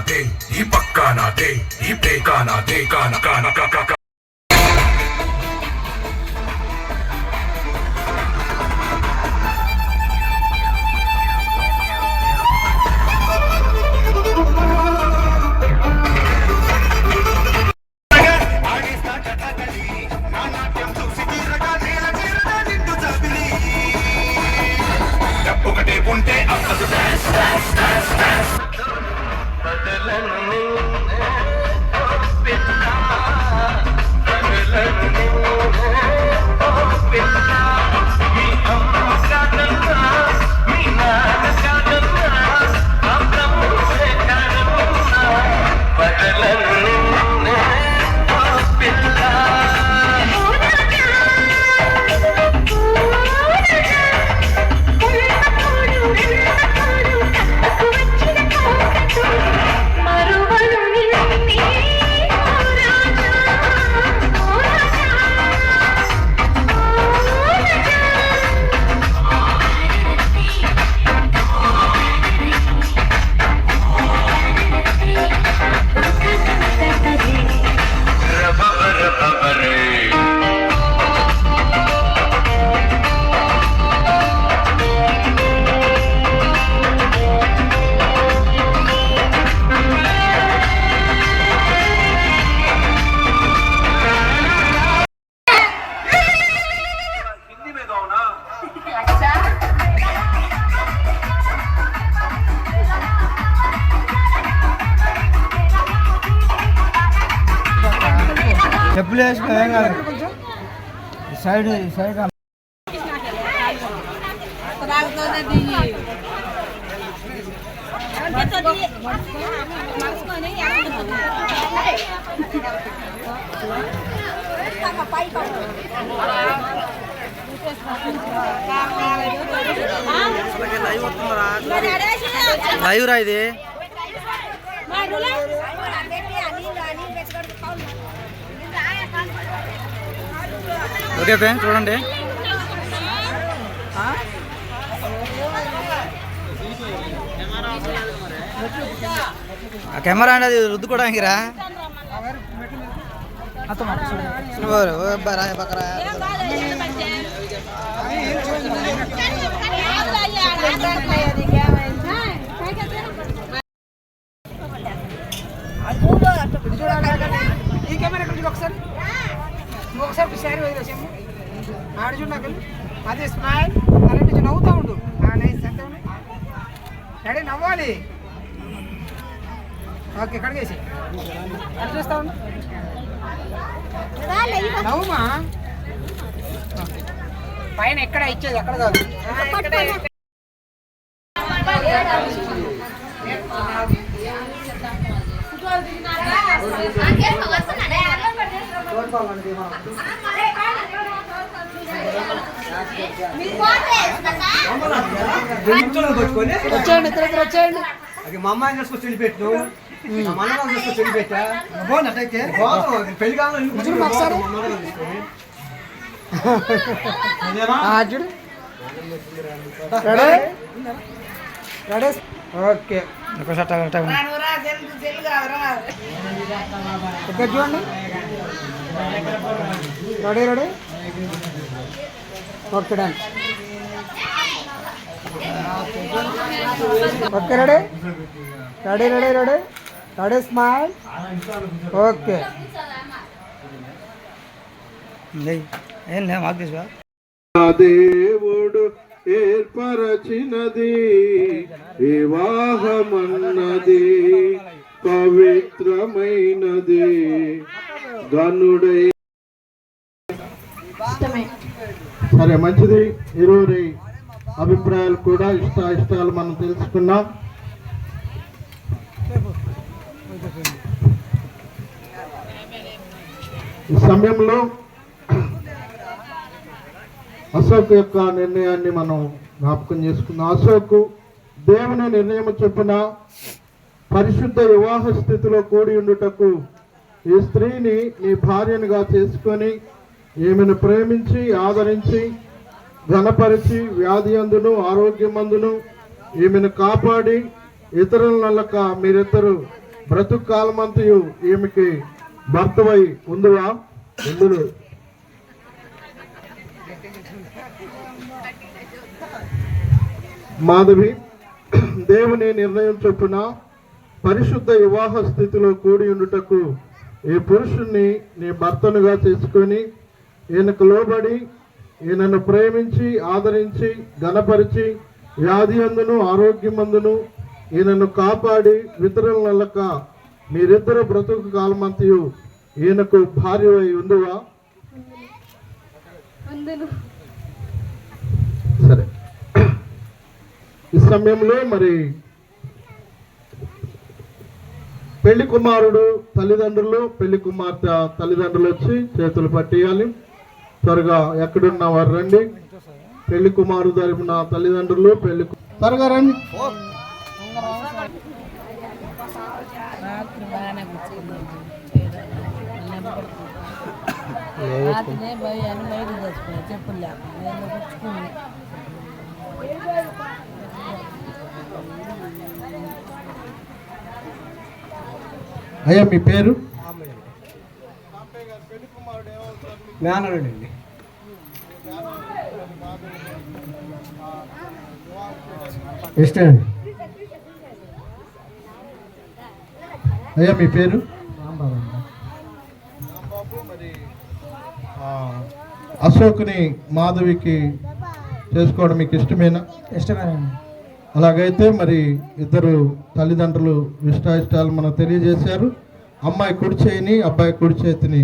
నాదే ఈ పక్కా నాదే ఈ పేకా నాదే కాన కాన కాక ఉంటే అసలు డాన్స్ డాన్స్ డాన్స్ డాన్స్ బదలను పిల్ల బదలను పిల్ల మీ అమ్మ కాదన్నా మీ నాన్న కాదన్నా అమ్మమ్మే కాదన్నా బదలను పిల్ల చెప్పులు వేసుకో సైడ్ సైడ్ లైవ్ రా ఇది ఓకే ఫ్రెండ్స్ చూడండి కెమెరా అనేది రుద్దుకోవడానికి రా ఈ కెమెరా ఇక్కడ ఒకసారి ఒకసారి శారీ వదిలేసాము ఆడ చూడు నాకు అదే స్మైల్ అలాంటి నవ్వుతూ ఉండు నైస్ ఎంత ఉన్నాయి డాడీ నవ్వాలి ఓకే కడిగేసి అటు చూస్తా ఉండు నవ్వుమా పైన ఎక్కడ ఇచ్చేది ఎక్కడ కాదు వచ్చేయండి ఇద్దరు వచ్చేయండి అది మా అమ్మాయిని తీసుకొచ్చి వెళ్ళిపెట్టు మనలో తీసుకొచ్చి వెళ్ళిపెట్టా బాగున్నట్టయితే పెళ్లి కావాలి ఓకే ఇక్కడ చూడండి ready ready okay done okay ready ready ready ready ready smile okay ఏం లే మాకు తీసుకురా దేవుడు ఏర్పరచినది వివాహమన్నది పవిత్రమైనది గనుడై సరే మంచిది ఇరువురి అభిప్రాయాలు కూడా ఇష్టాలు మనం తెలుసుకున్నాం ఈ సమయంలో అశోక్ యొక్క నిర్ణయాన్ని మనం జ్ఞాపకం చేసుకుందాం. అశోక్ దేవుని నిర్ణయం చొప్పున పరిశుద్ధ వివాహ స్థితిలో కూడి ఉండుటకు ఈ స్త్రీని నీ భార్యనుగా చేసుకొని ఈమెను ప్రేమించి ఆదరించి ఘనపరిచి వ్యాధి అందును ఆరోగ్యమందును ఈమెను కాపాడి ఇతరుల నల్లక మీరిద్దరు బ్రతుకు కాలమంతయు ఈమెకి భర్తవై ఉందువా ఉందును. మాధవి, దేవుని నిర్ణయం చొప్పున పరిశుద్ధ వివాహ స్థితిలో కూడి ఉండుటకు ఈ పురుషుణ్ణి నీ భర్తనుగా చేసుకొని ఈయనకు లోబడి ఈయనను ప్రేమించి ఆదరించి ఘనపరిచి వ్యాధి అందును ఆరోగ్యమందును ఈయనను కాపాడి వితరణ నల్లక మీరిద్దరు బ్రతుకు కాలమంతయు ఈయనకు భార్య అయి ఉందువా? సరే, ఈ సమయంలో మరి పెళ్లి కుమారుడు తల్లిదండ్రులు పెళ్లి కుమార్తె తల్లిదండ్రులు వచ్చి చేతులు పట్టేయాలి. త్వరగా ఎక్కడున్న వారు రండి. పెళ్లి కుమారుడు తరపున తల్లిదండ్రులు త్వరగా రండి. అయ్యా మీ పేరు? మేనరుడండి. ఇష్టం. అయ్యా మీ పేరు? అశోక్ని మాధవికి చేసుకోవడం మీకు ఇష్టమేనా? ఇష్టమేనండి. అలాగైతే మరి ఇద్దరు తల్లిదండ్రులు ఇష్టాయిష్టాలు మనకు తెలియజేశారు. అమ్మాయి కుడి చేయిని అబ్బాయి కుడి చేతిని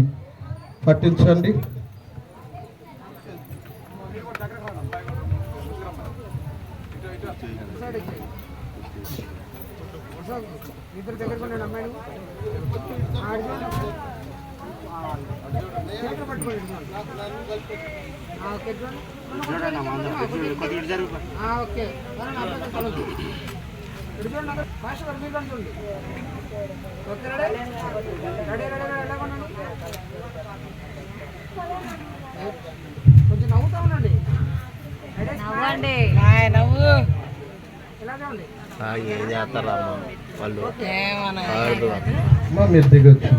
పట్టించండి. ఇద్దరు దగ్గర పడిన అమ్మాయిని ఓకే ఫాస్ట్ వర్క్ మీరు చూడండి. ఓకే రెడీ రెడీ రెడీ ఎలా కొనండి. కొంచెం నవ్వుతా ఉండండి. నవ్వండి నవ్వు ఇలాగే ఉండి. ఏం చేస్తారా వాళ్ళు మీరు దిగొచ్చు.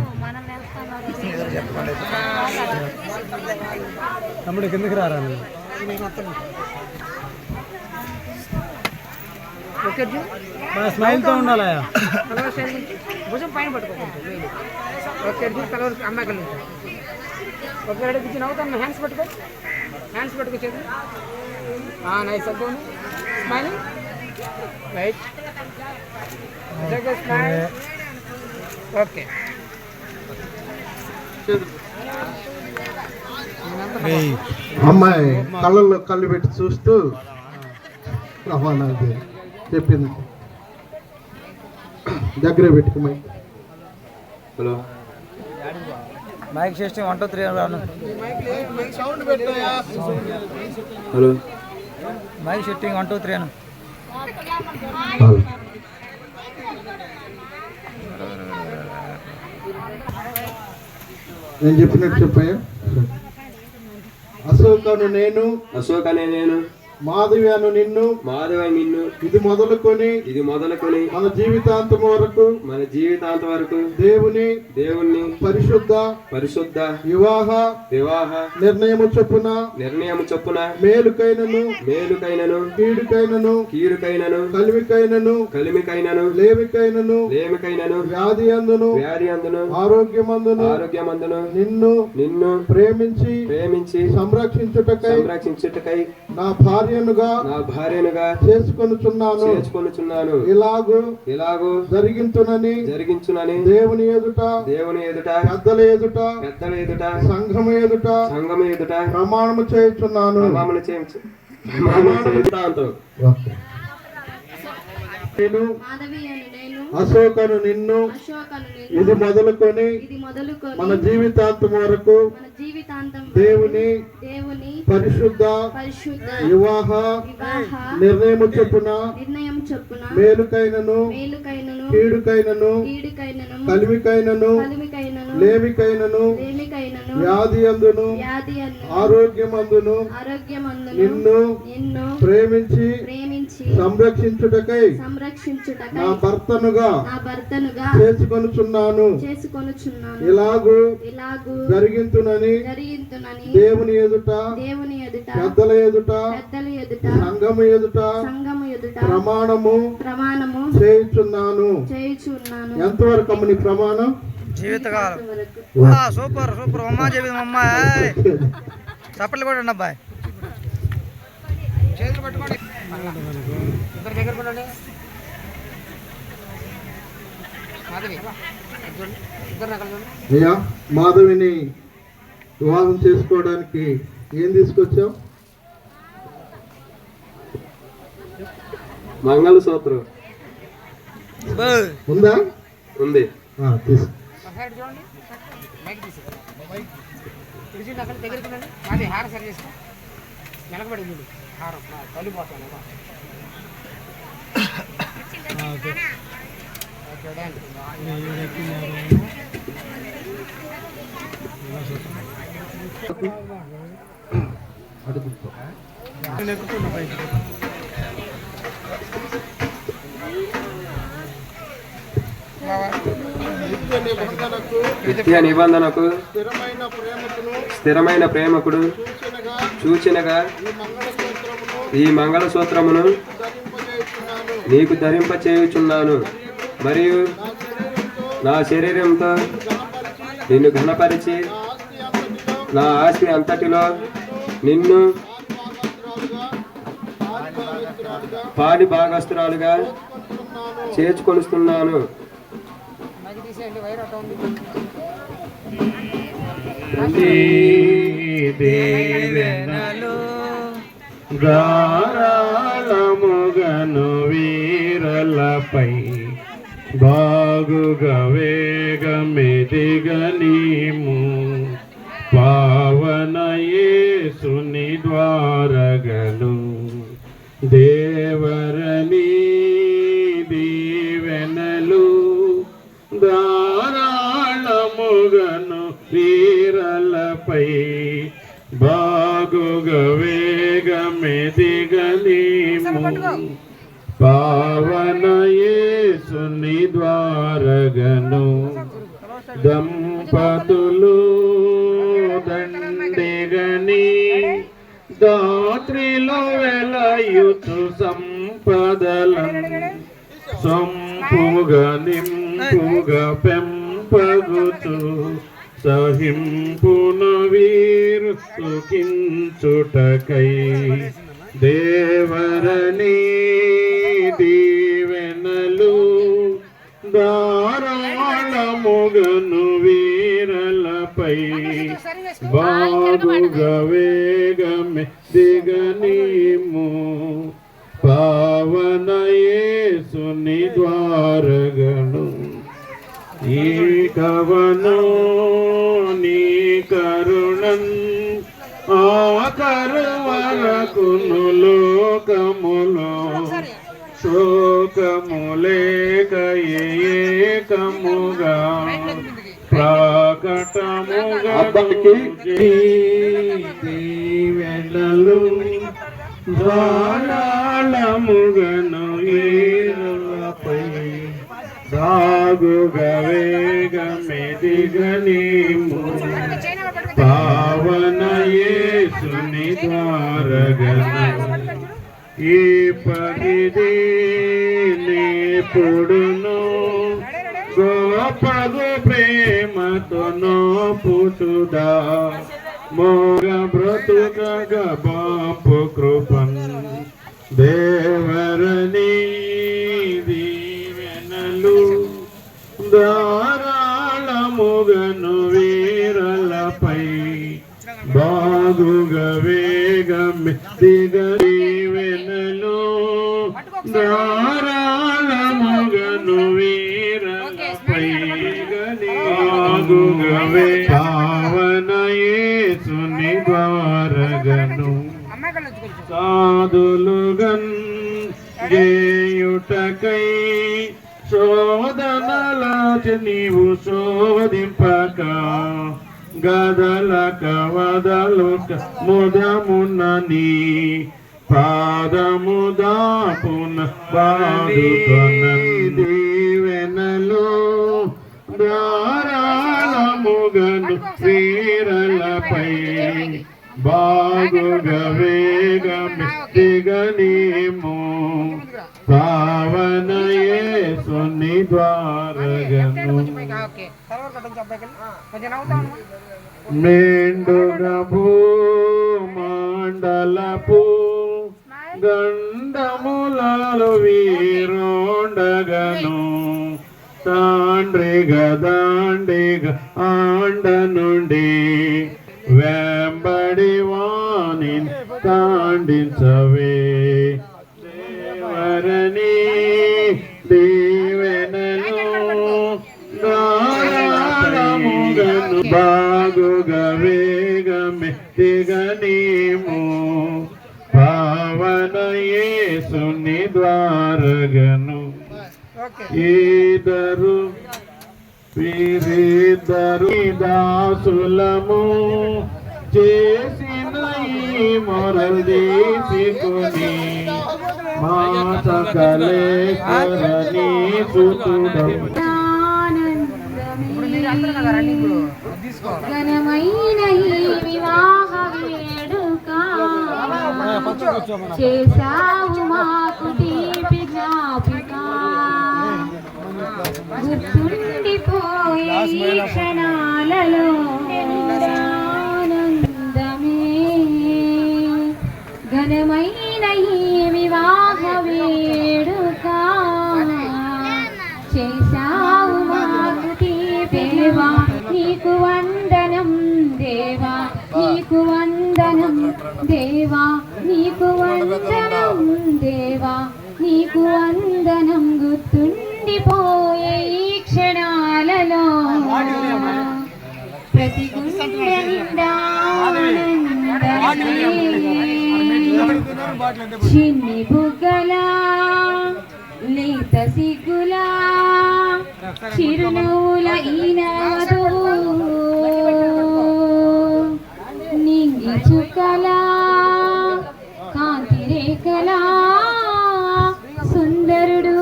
తమ్ముడు కిందకి రారా? స్మైల్తో ఉండాలి. భుజం పైన పట్టుకోండి. ఓకే కలర్ అమ్మాయి కలిసి ఓకే రెడీ కూర్చొని అవుతాను. హ్యాండ్స్ పట్టుకో హ్యాండ్స్ పట్టుకొచ్చేది నైస్ అద్దుకోండి. Smiling right smile okay. అమ్మాయి కళ్ళల్లో కళ్ళు పెట్టి చూస్తూ రవాణాది చెప్పింది. దగ్గర పెట్టుకోమై. హలో మైక్ సిస్టమ్ 1 2 3 సౌండ్ పెట్టాయా? హలో మైక్ సెట్టింగ్ 1 2 3 అను. నేను చెప్పినట్టు చెప్పాయా? అశోకను నేను మాధవి అను నిన్ను ఇది మొదలుకొని మన జీవితాంతం వరకు దేవుని పరిశుద్ధ వివాహ నిర్ణయము చొప్పున మేలుకైనను కీడుకైనను కలిమికైనను లేమికైనను వ్యాధి అందును ఆరోగ్యమందును నిన్ను ప్రేమించి సంరక్షించుటకై నా భార్యనుగా చేసుకొనుచున్నాను. ఇలాగూ జరిగించునని దేవుని ఎదుట పెద్దల ఎదుట సంఘము ఎదుట ప్రమాణము చేయుచున్నాను. నేను అశోకను నిన్ను ఇది మొదలుకొని మన జీవితాంతం వరకు దేవుని పరిశుద్ధ వివాహ నిర్ణయము చొప్పున మేలుకైనను కీడుకైనను కలిమికైనను లేమికైనను వ్యాధి అందును ఆరోగ్యమందును నిన్ను ప్రేమించి సంరక్షించుటకై నా భర్తనుగా చేసుకొనుచున్నాను. ఇలాగు జరిగింతునని దేవుని ఎదుట పెద్దల ఎదుట సంఘము ఎదుట ప్రమాణము చేయుచున్నాను. ఎంతవరకు అమ్మ నీ ప్రమాణం? జీవితకాలం. సూపర్ సూపర్ అమ్మా, జీవితం అమ్మా. చప్పట్లు కూడా అబ్బాయి. చేతులు పట్టుకోండి, ఇద్దరు దగ్గర కొనండి. మాధవి ఇద్దరు నకలు. అయ్యా, మాధవిని వివాహం చేసుకోవడానికి ఏం తీసుకొచ్చావు? మంగళసూత్రం ఉందా? ఉంది. సైడ్ చూడండి, మైక్ తీసి పిలిచి నకలు దగ్గర కొనండి. మాది హారం సరి చేసుకో, వెనకబడి చూడు హారం తల్లిపోతాను. నిత్య నిబంధనకు స్థిరమైన ప్రేమకుడు సూచనగా ఈ మంగళసూత్రమును నీకు ధరింప చేయుచున్నాను. మరియు నా శరీరంతో నిన్ను ఘనపరిచి నా ఆస్తి అంతటిలో నిన్ను పాడి భాగస్తురాలుగా చేర్చుకొనిస్తున్నాను. దీవెనలు ధారాళముగను వీరలపై బాగుగా వేగమెదిగనీము. పావన యేసుని ద్వారగను దేవరని దీవెనలు ధారాళముగను వీరలపై బాగుగా వేగమెదిగనీము. పావన యేసుని ద్వారగను దంపతులు దండెగని దాత్రిలో వెలయుచు సంపదలను సంపుగా నింపుగా పెంపగుచు సహింపున వీరు సుఖించుటకై దేవరని దీవెనలు ధారాళముగను వీరలపై బాగుగా వేగమెదిగనీము. పావన యేసుని ద్వారగను ఈ కవను నీ కరుణన్ ఆఖరు వరకును లోకములో శోకములేక ఏకముగా ప్రాకటముగా దీవెనలు ధారాళముగను ఈరులపై సాగుగా వేగమెదిగనీము. పావన యేసుని ద్వారగను ఈ పరిధి నేపుడును గోపగు ప్రేమతో నోపుచుదా మోగ బ్రతుకగ బాపు కృపన్ దేవరని దీవెనలు ధారాళముగను వీరలపై బాగుగా వేగమెదిగనీవెనలు ధారాళముగను వీరలపై బాగుగా పావన యేసుని ద్వారగను సాధులుగన్ చేయుటకై శోధనలాచి నీవు శోధింపక గదలక వదలుక ముదమునని పాదము దాపున బాదుకొనని దీవెనలు ధారాళముగను వీరలపై బాగుగా వేగమిగనేమో పావన యేసుని ద్వారగను మెండుగా భూమండలపు గండములలో వీరుండగను తాండ్రిగా దాండిగా ఆండ నుండి వెంబడి వాణి తాండించవే దేవరని దీవెనలు దారాళముగను బాగుగా వేగమెత్తిగనేమో పావన యేసుని ద్వారగను ఈదరు వీరిద్దరు దాసులము చేసిన ఈ మొరలు తీసుకుని మా సకలేశ్వరని సుతుడము ఘనమైన ఈ వివాహ వేడుక చేశావు మాకు తీపి జ్ఞాపిక గుర్తుండిపోయే ఈ క్షణాలలో ఆనందమే ఘనమైన ఈ వివాహ వేడుక చేశావు మాకు తీపి దేవా నీకు వందనం దేవా నీకు వందనం దేవా నీకు వందనం దేవా నీకు వందనం గుర్తుండిపోయే ఈ క్షణాలలో ప్రతి గుండె నిండా ఆనందమే. చిన్ని బుగ్గలా లేత సిగ్గులా చిరునవ్వుల ఈనాడు నింగి చుక్కలా కాంతి రేఖలా సుందరుడు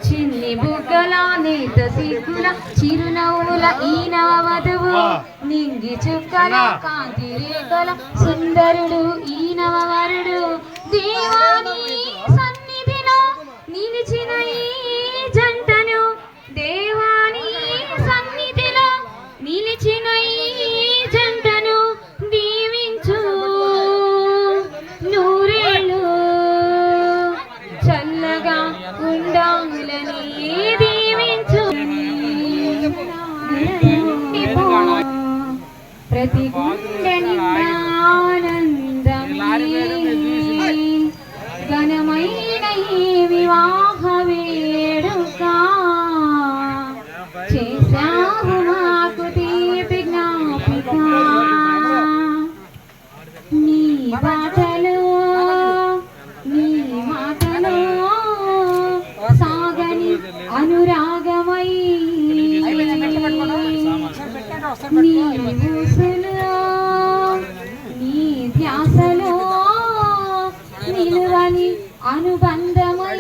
చిన్ని బుగ్గల నేత సిగ్గుల చిరునవ్వుల ఈన వధువు నింగి చుక్కల కాంతి రేఖల సుందరుడు ఈనవ వరుడు దేవాని సన్నిధిలో నిలిచిన ఈ జంటను దేవాని సన్నిధిలో నిలిచిన ఈ జంటను దీవించు నూరేళ్ళు చల్లగా ఉండాలని దీవించు ప్రతి గుండె నిండా ఆనందమే ఘనమైన ఈ వివాహ వేడుక చేశావు మాకు తీపి జ్ఞాపిక నీ మాటలో సాగని అనురాగమై నీ ఊసులో నీ ధ్యాసలో నిలువని అనుబంధమై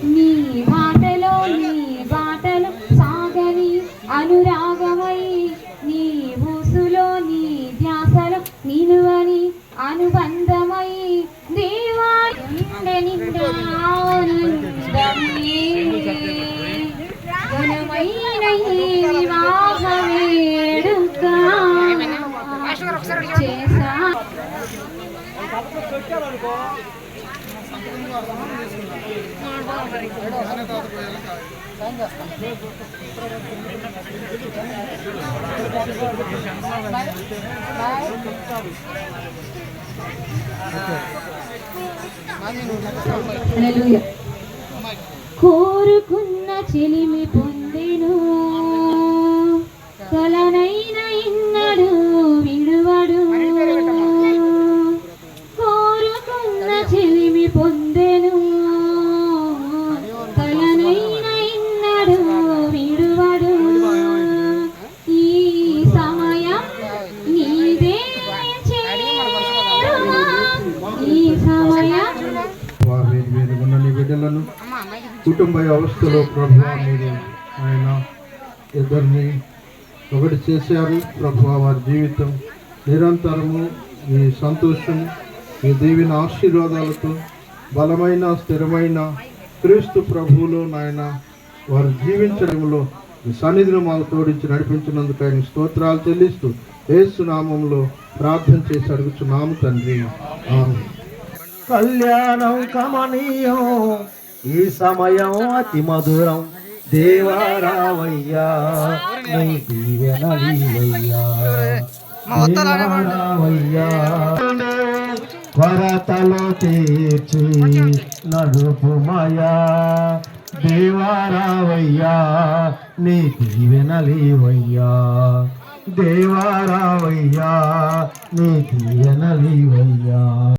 నీ మాటలో నీ బాటలో సాగని అనురాగమై నీ ఊసులో నీ ధ్యాసలో నిలువని అనుబంధమై దేవా నిండా ఆనందమే ఘనమైన ఈ వివాహ వేడుక చేశా హల్లెలూయా. కోరుకున్న చెలిమి పొందెను కలనైన ఇన్నడు విడువడు కోరుకున్న చెలిమి పొందెను కలనైన ఇన్నడు విడువడు ఈ సమయం నీదే చేయ బిడ్డలను కుటుంబ వ్యవస్థలో ప్రభువా మీరు ఆయన ఇద్దరిని ఒకటి చేశారు ప్రభువా. వారి జీవితం నిరంతరము ఈ సంతోషం ఈ దీవెన ఆశీర్వాదాలతో బలమైన స్థిరమైన క్రీస్తు ప్రభువులో నాయన వారు జీవించడంలో ఈ సన్నిధిని మాకు తోడించి నడిపించినందుకు ఆయన స్తోత్రాలు చెల్లిస్తూ యేసు నామంలో ప్రార్థన చేసి అడుగుచున్నాము తండ్రి. ఆమేన్. కళ్యాణం కమనీయం ఈ సమయం అతి మధురం దేవారావయ్యా నీ దీవెనలీవయ్యా దేవారావయ్యా కొరతలో తీర్చి నడుపుమయా దేవారావయ్యా నీ దీవెనలీవయ్యా దేవారావయ్యా నీ దీవెనలీవయ్యా.